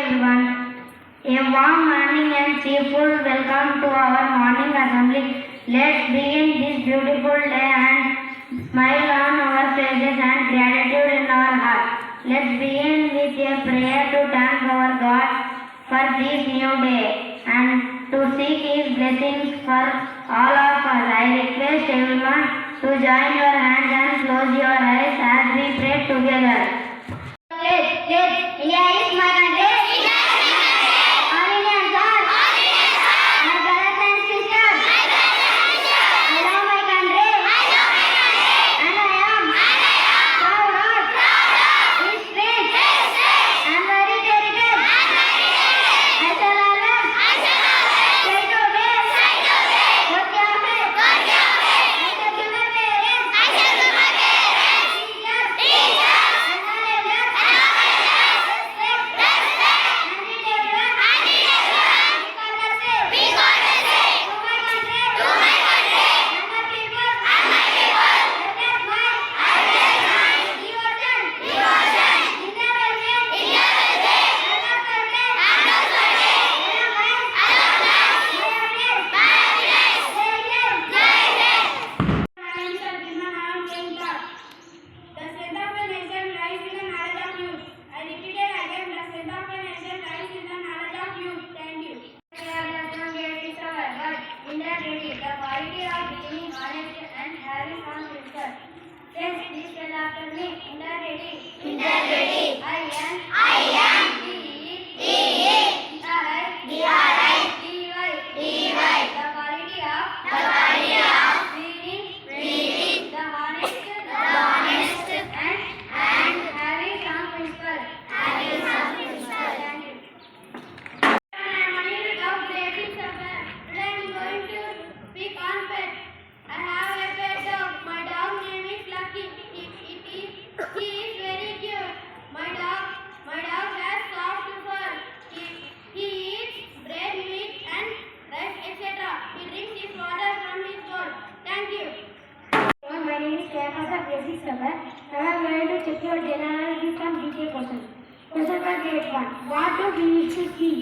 everyone. A warm morning and cheerful welcome to our morning assembly. Let's begin this beautiful day and smile on our faces and gratitude in our heart. Let's begin with a prayer to thank our God for this new day and to seek His blessings for all of us. I request everyone to join your hands and close your eyes as we pray together. India is my country. All Indians are my brothers and sisters. I love my country. And I am proud of its strength and very heritage. I shall always try to obey what you have said. I shall do my parents, teachers, and all elders. Grade-VI Sapphire. Now I am going to check your general with some detailed questions. Question for Grade 1. What do we need to see?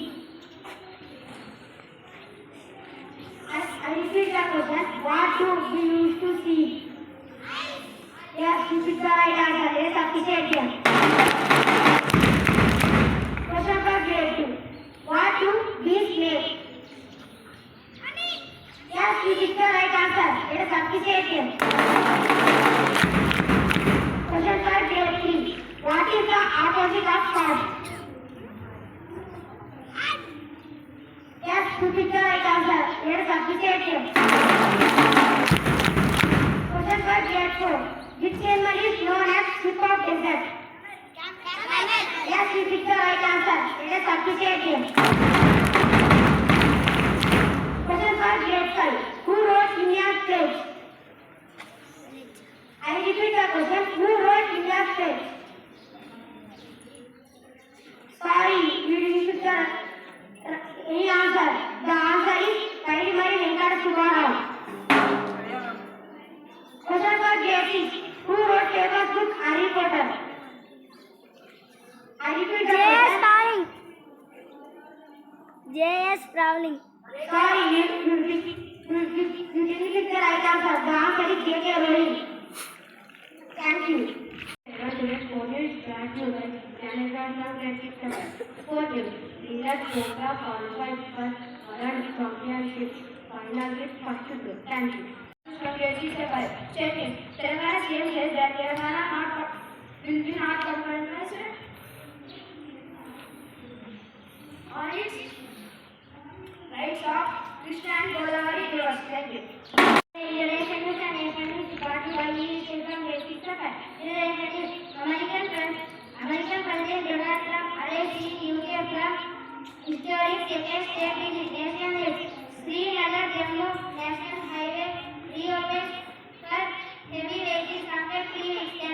I repeat the question. What do we need to see? Yes, you pick the right answer. Yes, appreciate them. Question for Grade 2. What do bees make? Yes, you pick the right answer. Yes, appreciate them. Question for Grade 3. What is the opposite of sad? Yes, you pick the right answer. Yes, appreciate them. Question for Grade 4. Which animal is known as tip of desert? Yes, you pick the right answer. Yes, appreciate them. Question for Grade 5. Who wrote India's pledge? I repeat the question. Who wrote India's pledge? Sorry, you didn't pick the any answer. The answer is Grade-VI Sapphire. Question for Grade 6. Who wrote famous book Harry Potter? I repeat the question. J.S. Rowling. Sorry, you didn't pick the right answer. The answer is J.K. Rowling. Thank you. Today's photo is brand new like Canada Grade-VI Sapphire. Photo. Leaders Yoga qualified for World Championship final with first place. Thank you. Grade-VI Sapphire. Check it. Telangana CM says that Telangana will be not compromised on its rights of Krishna and Godavari rivers. Thank you. Generation news and nation news brought to you by Grade-VI Sapphire. American President Donald Trump arrests in UK from historic second state in nation list. Srinagar Jammu National Highway reopens for heavy vehicles after 3 weeks.